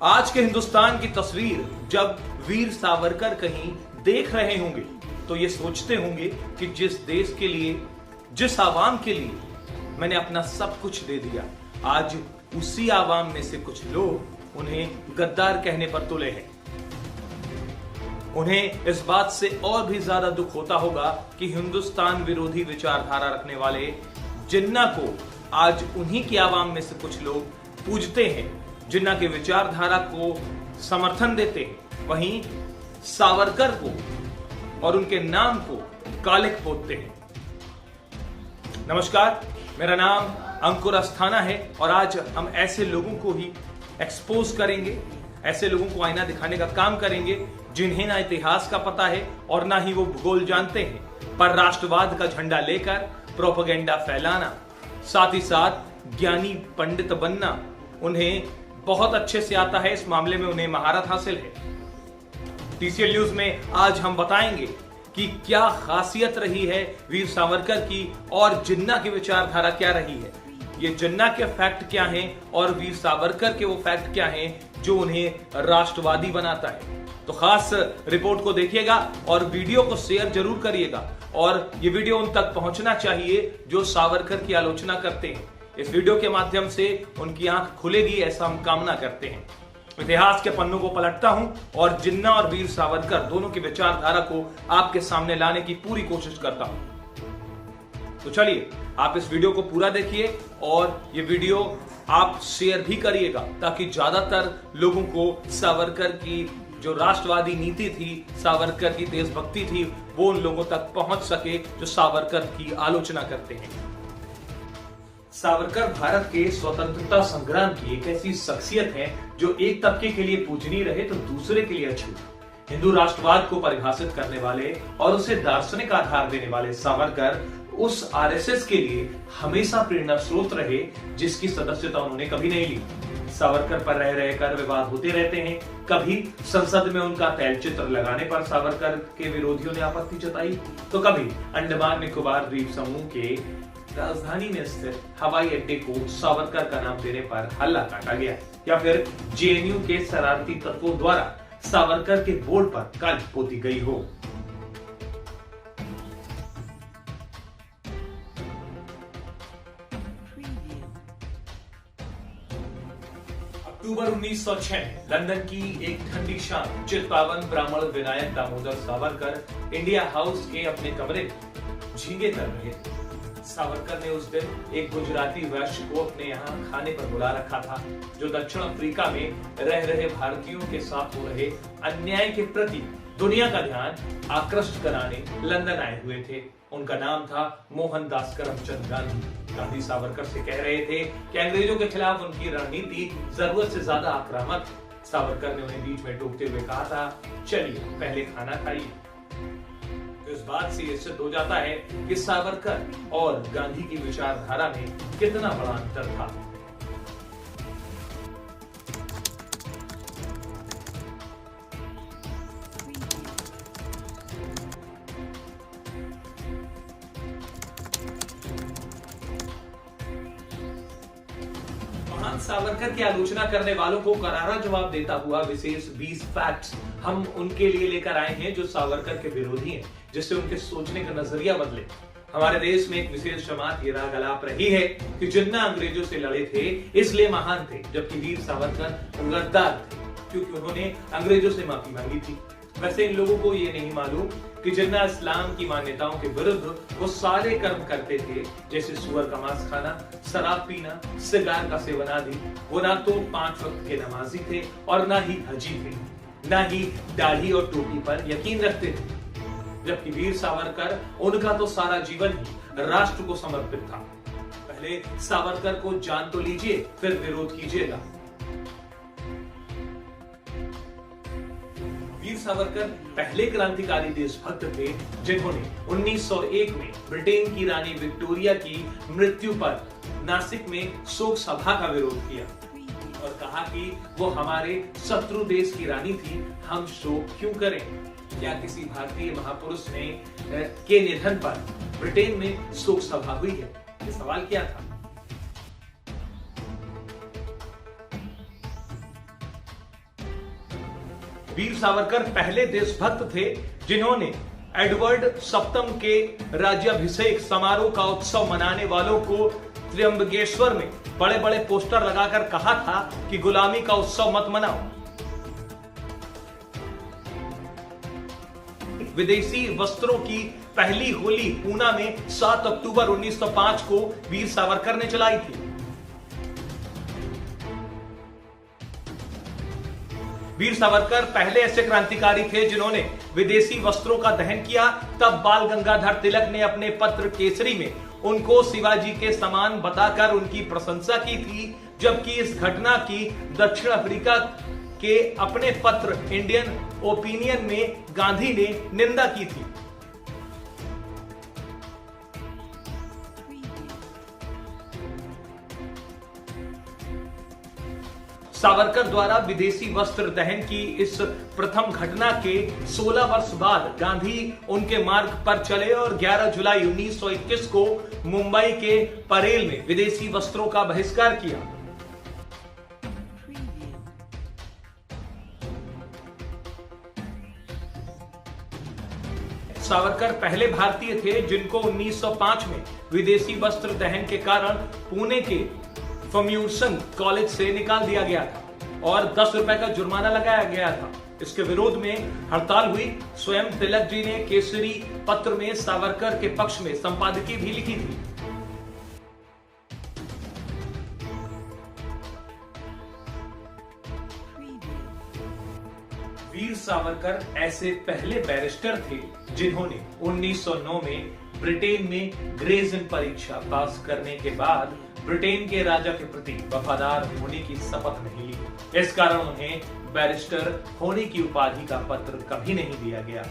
आज के हिंदुस्तान की तस्वीर जब वीर सावरकर कहीं देख रहे होंगे तो ये सोचते होंगे कि जिस देश के लिए, जिस आवाम के लिए मैंने अपना सब कुछ दे दिया, आज उसी आवाम में से कुछ लोग उन्हें गद्दार कहने पर तुले हैं। उन्हें इस बात से और भी ज्यादा दुख होता होगा कि हिंदुस्तान विरोधी विचारधारा रखने वाले जिन्ना को आज उन्हीं की आवाम में से कुछ लोग पूजते हैं, जिन्ना के विचारधारा को समर्थन देते हैं, वहीं सावरकर को और उनके नाम को कालिक पोतते हैं। नमस्कार, मेरा नाम अंकुर अस्थाना है और आज हम ऐसे लोगों को ही एक्सपोज करेंगे, ऐसे लोगों को आईना दिखाने का काम करेंगे जिन्हें ना इतिहास का पता है और ना ही वो भूगोल जानते हैं, पर राष्ट्रवाद का झंडा लेकर प्रोपेगेंडा फैलाना, साथ ही साथ ज्ञानी पंडित बनना उन्हें बहुत अच्छे से आता है। इस मामले में उन्हें महारत हासिल है। टीसीएल न्यूज में आज हम बताएंगे कि क्या खासियत रही है वीर सावरकर की और जिन्ना की विचारधारा क्या रही है, ये जिन्ना के फैक्ट क्या हैं और वीर सावरकर के वो फैक्ट क्या हैं जो उन्हें राष्ट्रवादी बनाता है। तो खास रिपोर्ट को देखिएगा और वीडियो को शेयर जरूर करिएगा और ये वीडियो उन तक पहुंचना चाहिए जो सावरकर की आलोचना करते हैं। इस वीडियो के माध्यम से उनकी आंख खुलेगी, ऐसा हम कामना करते हैं। इतिहास के पन्नों को पलटता हूं और जिन्ना और वीर सावरकर दोनों की विचारधारा को आपके सामने लाने की पूरी कोशिश करता हूं। तो चलिए आप इस वीडियो को पूरा देखिए और ये वीडियो आप शेयर भी करिएगा ताकि ज्यादातर लोगों को सावरकर की जो राष्ट्रवादी नीति थी, सावरकर की देशभक्ति थी, वो उन लोगों तक पहुंच सके जो सावरकर की आलोचना करते हैं। सावरकर भारत के स्वतंत्रता संग्राम की एक ऐसी शख्सियत है जो एक तबके के लिए पूजनीय रहे तो दूसरे के लिए अछूत। हिंदू राष्ट्रवाद को परिभाषित करने वाले और उसे दार्शनिक आधार देने वाले सावरकर उस आरएसएस के लिए हमेशा प्रेरणा स्रोत रहे जिसकी सदस्यता उन्होंने कभी नहीं ली। सावरकर पर रह रहकर विवाद होते रहते हैं। कभी संसद में उनका तैलचित्र लगाने पर सावरकर के विरोधियों ने आपत्ति जताई, तो कभी अंडमान निकोबार द्वीप समूह के राजधानी में स्थित हवाई अड्डे को सावरकर का नाम देने पर हल्ला काटा गया, या फिर जेएनयू के शरारती तत्वों द्वारा सावरकर के बोर्ड पर कालिक पोती गई हो। अक्टूबर 1906 लंदन की एक ठंडी शाम चित्पावन ब्राह्मण विनायक दामोदर सावरकर इंडिया हाउस के अपने कमरे में झींगे कर रहे थे। सावरकर ने उस दिन एक गुजराती वैश्य को अपने यहाँ खाने पर बुला रखा था, जो दक्षिण अफ्रीका में रह रहे भारतीयों के साथ हो रहे अन्याय के प्रति दुनिया का ध्यान आकृष्ट कराने लंदन आए हुए थे। उनका नाम था मोहनदास करमचंद गांधी। गांधी सावरकर से कह रहे थे कि अंग्रेजों के खिलाफ उनकी रणनीति जरूरत से ज्यादा आक्रामक। सावरकर ने उन्हें बीच में टोकते हुए कहा था, चलिए पहले खाना खाइए। इस बात से यह सिद्ध हो जाता है कि सावरकर और गांधी की विचारधारा में कितना बड़ा अंतर था। महान सावरकर की आलोचना करने वालों को करारा जवाब देता हुआ विशेष 20 फैक्ट्स हम उनके लिए लेकर आए हैं जो सावरकर के विरोधी हैं, जिससे उनके सोचने का नजरिया बदले। हमारे देश में एक विशेष जमात ये राग अलाप रही है कि जिन्ना अंग्रेजों से लड़े थे इसलिए महान थे, जबकि वीर सावरकर गद्दार थे क्योंकि उन्होंने अंग्रेजों से माफी मांगी थी। वैसे इन लोगों को ये नहीं मालूम कि जिन्ना इस्लाम की मान्यताओं के विरुद्ध वो सारे कर्म करते थे, जैसे सुअर का मांस खाना, शराब पीना, सिगार का सेवन आदि। वो ना तो 5 वक्त के नमाजी थे और ना ही हजी थे, ना ही दाढ़ी और टोपी पर यकीन रखते थे, जबकि वीर सावरकर उनका तो सारा जीवन ही राष्ट्र को समर्पित था। पहले सावरकर को जान तो लीजिए, फिर विरोध कीजिएगा। वीर सावरकर पहले क्रांतिकारी देशभक्त थे जिन्होंने 1901 में ब्रिटेन की रानी विक्टोरिया की मृत्यु पर नासिक में शोक सभा का विरोध किया और कहा कि वो हमारे शत्रु देश की रानी थी, हम शोक क्यों करें। क्या किसी भारतीय महापुरुष ने के निधन पर ब्रिटेन में शोक सभा हुई है? ये सवाल क्या था। वीर सावरकर पहले देशभक्त थे जिन्होंने एडवर्ड सप्तम के राज्याभिषेक समारोह का उत्सव मनाने वालों को त्र्यंबकेश्वर में बड़े बड़े पोस्टर लगाकर कहा था कि गुलामी का उत्सव मत मनाओ। विदेशी वस्त्रों की पहली होली पूना में 7 अक्टूबर 1905 को वीर सावरकर ने चलाई थी। वीर सावरकर पहले ऐसे क्रांतिकारी थे जिन्होंने विदेशी वस्त्रों का दहन किया। तब बाल गंगाधर तिलक ने अपने पत्र केसरी में उनको शिवाजी के समान बताकर उनकी प्रशंसा की थी, जबकि इस घटना की दक्षिण अफ्रीका के अपने पत्र इंडियन ओपिनियन में गांधी ने निंदा की थी। सावरकर द्वारा विदेशी वस्त्र दहन की इस प्रथम घटना के 16 वर्ष बाद गांधी उनके मार्ग पर चले और 11 जुलाई 1921 को मुंबई के परेल में विदेशी वस्त्रों का बहिष्कार किया। सावरकर पहले भारतीय थे जिनको 1905 में विदेशी वस्त्र दहन के कारण पुणे के फर्ग्यूसन कॉलेज से निकाल दिया गया था और 10 रुपए का जुर्माना लगाया गया था। इसके विरोध में हड़ताल हुई। स्वयं तिलक जी ने केसरी पत्र में सावरकर के पक्ष में संपादकीय भी लिखी थी। वीर सावरकर ऐसे पहले बैरिस्टर थे जिन्होंने 1909 में ब्रिटेन में ग्रेस इन परीक्षा पास करने के बाद ब्रिटेन के राजा के प्रति वफादार होने की शपथ नहीं ली। इस कारण उन्हें बैरिस्टर होने की उपाधि का पत्र कभी नहीं दिया गया।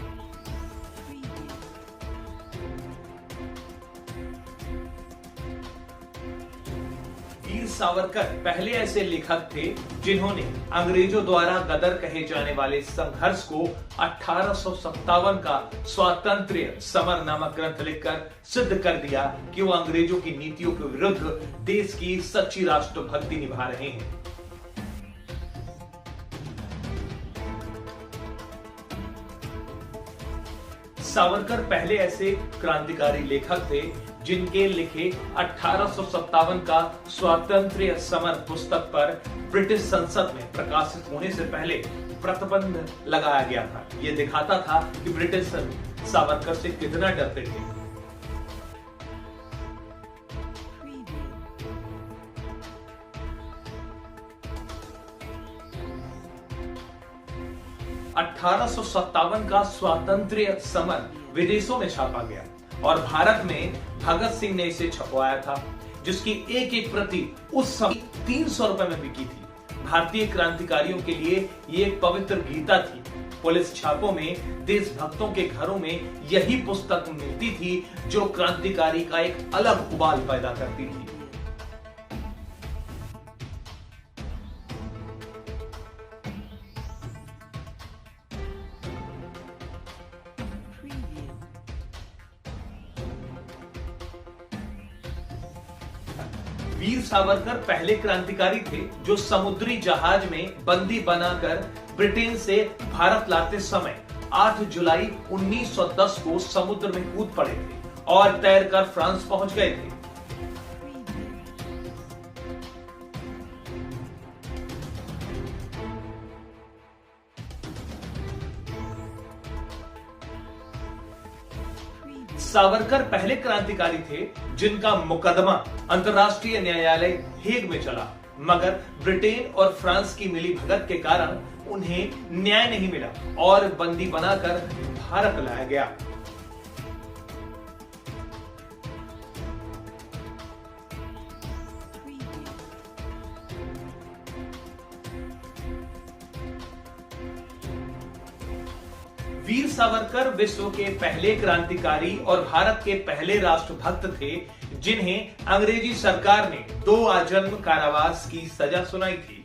वीर सावरकर पहले ऐसे लेखक थे जिन्होंने अंग्रेजों द्वारा गदर कहे जाने वाले संघर्ष को 1857 का स्वातंत्र्य समर नामक ग्रंथ लिखकर सिद्ध कर दिया कि वो अंग्रेजों की नीतियों के विरुद्ध देश की सच्ची राष्ट्रभक्ति निभा रहे हैं। सावरकर पहले ऐसे क्रांतिकारी लेखक थे जिनके लिखे 1857 का स्वातंत्र्य समर पुस्तक पर ब्रिटिश संसद में प्रकाशित होने से पहले प्रतिबंध लगाया गया था। यह दिखाता था कि ब्रिटिश सावरकर से कितना डरते थे। $1857 का स्वातंत्र्य समर विदेशों में छापा गया और भारत में भगत सिंह ने इसे छपवाया था, जिसकी एक एक प्रति उस समय 300 रुपए में बिकी थी। भारतीय क्रांतिकारियों के लिए ये एक पवित्र गीता थी। पुलिस छापों में देशभक्तों के घरों में यही पुस्तक मिलती थी जो क्रांतिकारी का एक अलग उबाल पैदा करती थी। वीर सावरकर पहले क्रांतिकारी थे जो समुद्री जहाज में बंदी बनाकर ब्रिटेन से भारत लाते समय 8 जुलाई 1910 को समुद्र में कूद पड़े थे और तैरकर फ्रांस पहुंच गए थे। सावरकर पहले क्रांतिकारी थे जिनका मुकदमा अंतर्राष्ट्रीय न्यायालय हेग में चला, मगर ब्रिटेन और फ्रांस की मिलीभगत के कारण उन्हें न्याय नहीं मिला और बंदी बनाकर भारत लाया गया। वीर सावरकर विश्व के पहले क्रांतिकारी और भारत के पहले राष्ट्रभक्त थे जिन्हें अंग्रेजी सरकार ने 2 आजन्म कारावास की सजा सुनाई थी।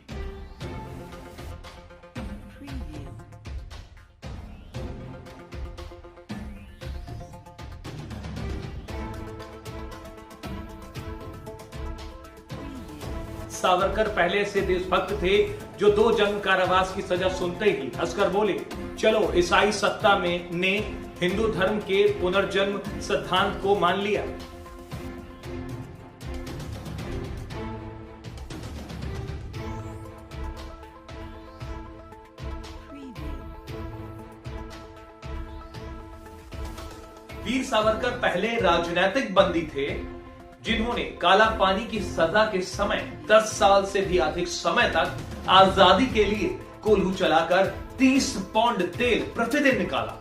सावरकर पहले से देशभक्त थे जो 2 जंग कारावास की सजा सुनते ही हंसकर बोले, चलो ईसाई सत्ता में ने हिंदू धर्म के पुनर्जन्म सिद्धांत को मान लिया। वीर सावरकर पहले राजनीतिक बंदी थे जिन्होंने काला पानी की सजा के समय 10 साल से भी अधिक समय तक आजादी के लिए कोल्हू चलाकर 30 पौंड तेल प्रतिदिन निकाला।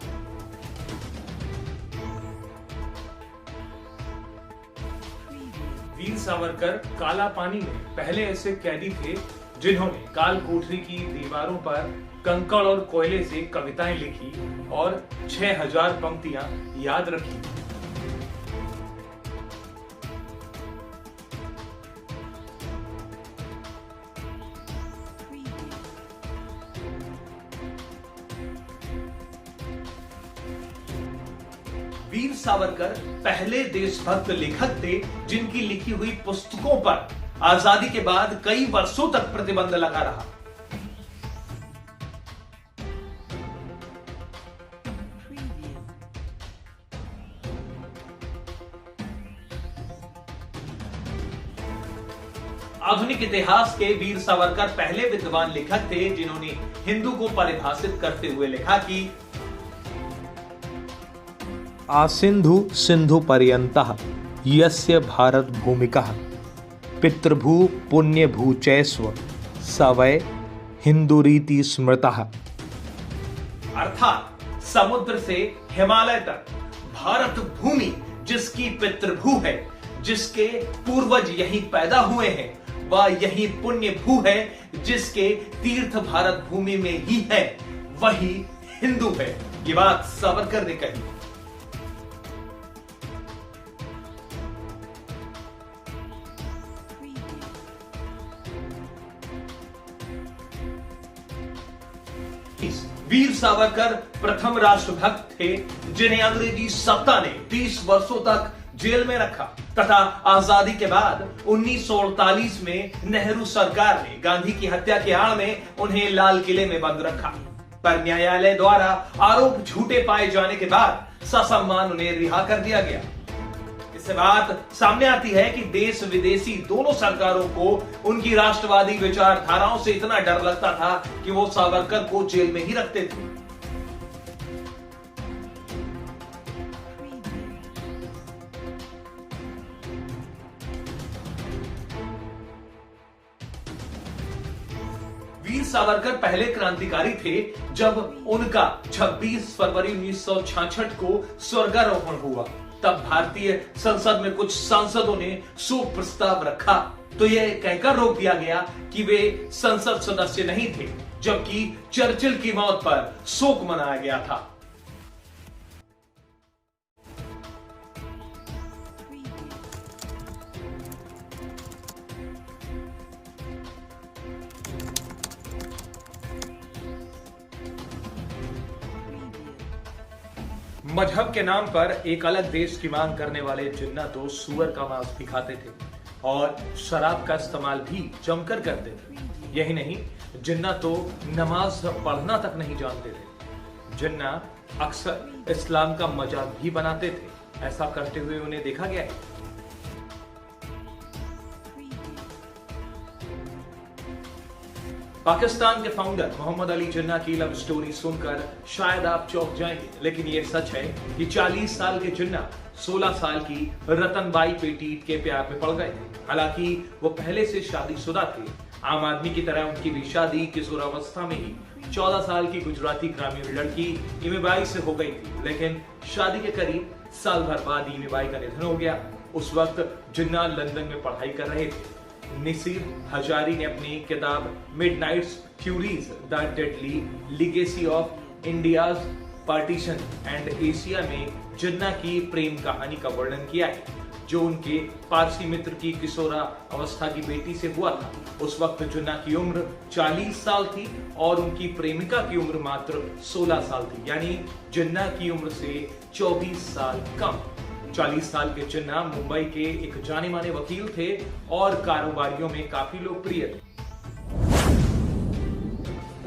वीर सावरकर काला पानी में पहले ऐसे कैदी थे जिन्होंने काल कोठरी की दीवारों पर कंकड़ और कोयले से कविताएं लिखी और 6000 पंक्तियां याद रखी। वीर सावरकर पहले देशभक्त लेखक थे जिनकी लिखी हुई पुस्तकों पर आजादी के बाद कई वर्षों तक प्रतिबंध लगा रहा। आधुनिक इतिहास के वीर सावरकर पहले विद्वान लेखक थे जिन्होंने हिंदू को परिभाषित करते हुए लिखा कि आसिंधु सिंधु पर्यंतः यस्य भारत भूमिकः पितृभू पुण्यभू चैस्व स वै हिंदुरीति स्मृतः। अर्थात समुद्र से हिमालय तक भारत भूमि जिसकी पितृभू है, जिसके पूर्वज यहीं पैदा हुए हैं, वह यही पुण्य भू है जिसके तीर्थ भारत भूमि में ही है, वही हिंदू है। ये बात सावरकर ने कही। वीर सावरकर प्रथम राष्ट्रभक्त थे जिन्हें अंग्रेजी सत्ता ने 30 वर्षों तक जेल में रखा तथा आजादी के बाद 1948 में नेहरू सरकार ने गांधी की हत्या के आड़ में उन्हें लाल किले में बंद रखा, पर न्यायालय द्वारा आरोप झूठे पाए जाने के बाद ससम्मान उन्हें रिहा कर दिया गया। इससे बात सामने आती है कि देश विदेशी दोनों सरकारों को उनकी राष्ट्रवादी विचारधाराओं से इतना डर लगता था कि वो सावरकर को जेल में ही रखते थे। वीर सावरकर पहले क्रांतिकारी थे जब उनका 26 फरवरी 1966 को स्वर्गारोहण हुआ। तब भारतीय संसद में कुछ सांसदों ने शोक प्रस्ताव रखा तो यह कहकर रोक दिया गया कि वे संसद सदस्य नहीं थे, जबकि चर्चिल की मौत पर शोक मनाया गया था। मजहब के नाम पर एक अलग देश की मांग करने वाले जिन्ना तो सुअर का मांस भी खाते थे और शराब का इस्तेमाल भी जमकर करते थे। यही नहीं, जिन्ना तो नमाज पढ़ना तक नहीं जानते थे। जिन्ना अक्सर इस्लाम का मजाक भी बनाते थे। ऐसा करते हुए उन्हें देखा गया है। पाकिस्तान के फाउंडर मोहम्मद अली जिन्ना की लव स्टोरी सुनकर शायद आप चौंक जाएंगे, लेकिन यह सच है कि 40 साल के जिन्ना 16 साल की रतनबाई पेटीट के प्यार में पड़ गए थे। हालांकि वो पहले से शादीशुदा थे। आम आदमी की तरह उनकी भी शादी किशोरावस्था में ही 14 साल की गुजराती ग्रामीण लड़की इमीबाई से हो गई थी, लेकिन शादी के करीब साल भर बाद इमीबाई का निधन हो गया। उस वक्त जिन्ना लंदन में पढ़ाई कर रहे थे। नसीर हजारी ने अपनी किताब Midnights theories the deadly legacy of India's partition and Asia में जिन्ना की प्रेम कहानी का वर्णन किया है, जो उनके पारसी मित्र की किशोरा अवस्था की बेटी से हुआ था। उस वक्त जिन्ना की उम्र 40 साल थी और उनकी प्रेमिका की उम्र मात्र 16 साल थी, यानी जिन्ना की उम्र से 24 साल कम। 40 साल के जिन्ना मुंबई के एक जाने माने वकील थे और कारोबारियों में काफी लोकप्रिय थे।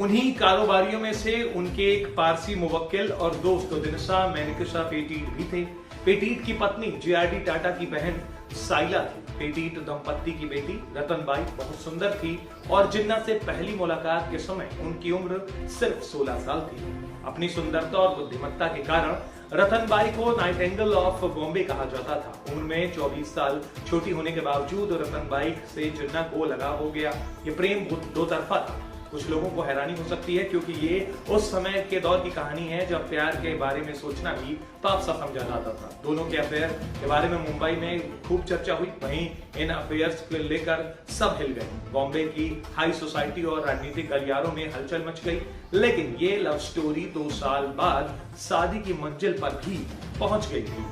उन्हीं कारोबारियों में से उनके एक पारसी मुवक्किल और दोस्त दिनसा मेनिकशा पेटीट भी थे। पेटीट की पत्नी JRD टाटा की बहन साइला थी। पेटीट दंपत्ति की बेटी रतनबाई बहुत सुंदर थी और जिन्ना से पहली मुलाकात के समय उनकी उम्र सिर्फ 16 साल थी। अपनी सुंदरता और बुद्धिमत्ता के कारण रतनबाई को नाइटिंगेल ऑफ बॉम्बे कहा जाता था। उम्र में 24 साल छोटी होने के बावजूद रतनबाई से जिन्ना को लगाव हो गया। ये प्रेम दो तरफा था। कुछ लोगों को हैरानी हो सकती है क्योंकि ये उस समय के दौर की कहानी है जब प्यार के बारे में सोचना भी पाप सा समझा जाता था। दोनों के अफेयर के बारे में मुंबई में खूब चर्चा हुई। वहीं इन अफेयर्स को लेकर सब हिल गए। बॉम्बे की हाई सोसाइटी और राजनीतिक गलियारों में हलचल मच गई। लेकिन ये लव स्टोरी 2 साल बाद शादी की मंजिल पर भी पहुंच गई थी।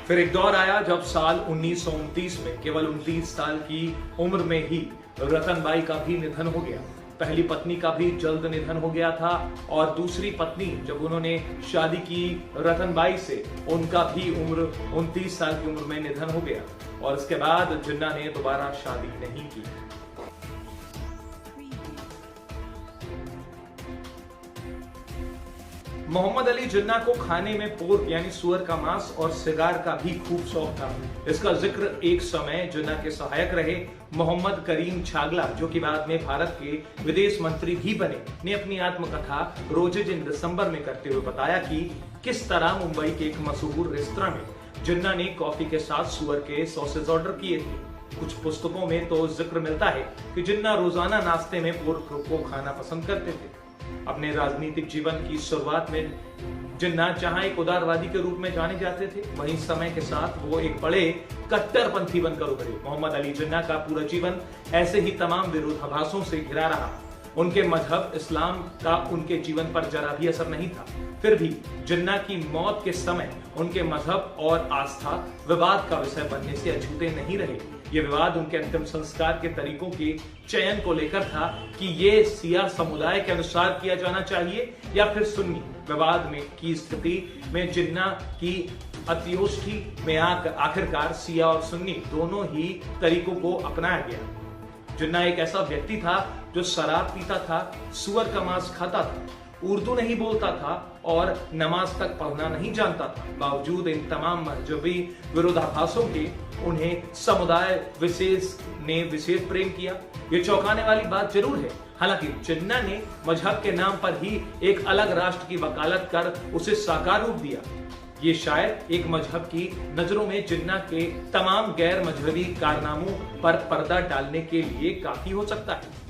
फिर एक दौर आया जब साल 1929 में केवल 29 साल की उम्र में ही रतनबाई का भी निधन हो गया। पहली पत्नी का भी जल्द निधन हो गया था और दूसरी पत्नी जब उन्होंने शादी की रतनबाई से, उनका भी उम्र 29 साल की उम्र में निधन हो गया और इसके बाद जिन्ना ने दोबारा शादी नहीं की। मोहम्मद अली जिन्ना को खाने में पोर्क यानी सुअर का मांस और सिगार का भी खूब शौक था। इसका जिक्र एक समय जिन्ना के सहायक रहे मोहम्मद करीम छागला, जो कि बाद में भारत के विदेश मंत्री भी बने, ने अपनी आत्मकथा रोजेज इन दिसंबर में करते हुए बताया कि किस तरह मुंबई के एक मशहूर रेस्तरां में जिन्ना ने कॉफी के साथ सुअर के सॉसेज ऑर्डर किए थे। कुछ पुस्तकों में तो जिक्र मिलता है कि जिन्ना रोजाना नाश्ते में पोर्क को खाना पसंद करते थे। अपने राजनीतिक जीवन की शुरुआत में जिन्ना जहां एक उदारवादी के रूप में जाने जाते थे, वहीं समय के साथ वो एक बड़े कट्टरपंथी बनकर उभरे। मोहम्मद अली जिन्ना का पूरा जीवन ऐसे ही तमाम विरोधाभासों से घिरा रहा। उनके मजहब इस्लाम का उनके जीवन पर जरा भी असर नहीं था। फिर भी जिन्ना की मौत के समय उनके मजहब और आस्था विवाद का विषय बनने से अछूते नहीं रहे। ये विवाद उनके अंतिम संस्कार के तरीकों के चयन को लेकर था कि ये सिया समुदाय के अनुसार किया जाना चाहिए या फिर सुन्नी। विवाद में की स्थिति में जिन्ना की अत्योष्ठी में आखिरकार सिया और सुन्नी दोनों ही तरीकों को अपनाया गया। जिन्ना एक ऐसा व्यक्ति था जो शराब पीता था, सुअर का मांस खाता था, उर्दू नहीं बोलता था और नमाज तक पढ़ना नहीं जानता था। बावजूद इन तमाम मजहबी विरोधाभासों के उन्हें समुदाय ने विशेष प्रेम किया। ये चौंकाने वाली बात जरूर है। हालांकि जिन्ना ने मजहब के नाम पर ही एक अलग राष्ट्र की वकालत कर उसे साकार रूप दिया। ये शायद एक मजहब की नजरों में जिन्ना के तमाम गैर मजहबी कारनामों पर पर्दा डालने के लिए काफी हो सकता है।